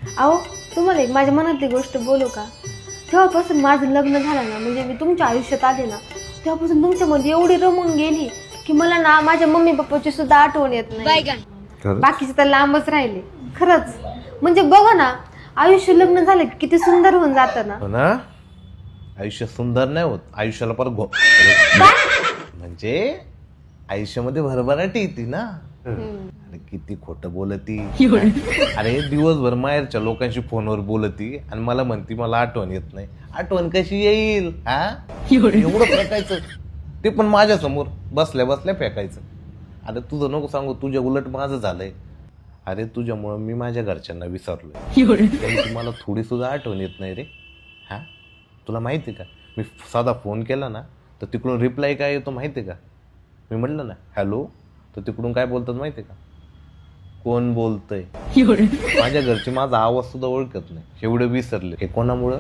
अहो तुम्हाला एक माझ्या मनातली गोष्ट बोलू का? तेव्हापासून माझं लग्न झालं ना, म्हणजे मी तुमच्या आयुष्यात आले ना, तेव्हापासून तुमच्यामध्ये एवढी रमून गेली की मला ना माझ्या मम्मी पप्पाची सुद्धा आठवण येत नाही. बाकीचे तर लांबच राहिले. खरंच म्हणजे बघा ना, आयुष्य लग्न झालं की किती सुंदर होऊन जातं ना. हो ना. आयुष्य सुंदर नाही होत, आयुष्याला परत म्हणजे आयुष्यामध्ये भरभराटी येते ना. अरे किती खोटं बोलती. अरे दिवसभर माहेरच्या लोकांशी फोनवर बोलती आणि मला म्हणती मला आठवण येत नाही. आठवण कशी येईल हा? एवढं फेकायचं, ते पण माझ्या समोर बसल्या बसल्या फेकायचं. अरे तुझं नको सांगू, तुझ्या उलट माझं झालंय. अरे तुझ्यामुळं मी माझ्या घरच्यांना विसरलोय. त्यांची मला थोडी सुद्धा आठवण येत नाही रे. हा, तुला माहिती आहे का, मी साधा फोन केला ना तर तिकडून रिप्लाय काय येतो माहिती आहे का? मी म्हटलं ना हॅलो, तर तिकडून काय बोलतात माहिती आहे का? कोण बोलतय. माझ्या घरचे माझा आवाज सुद्धा ओळखत नाही, एवढं विसरले. हे कोणामुळं?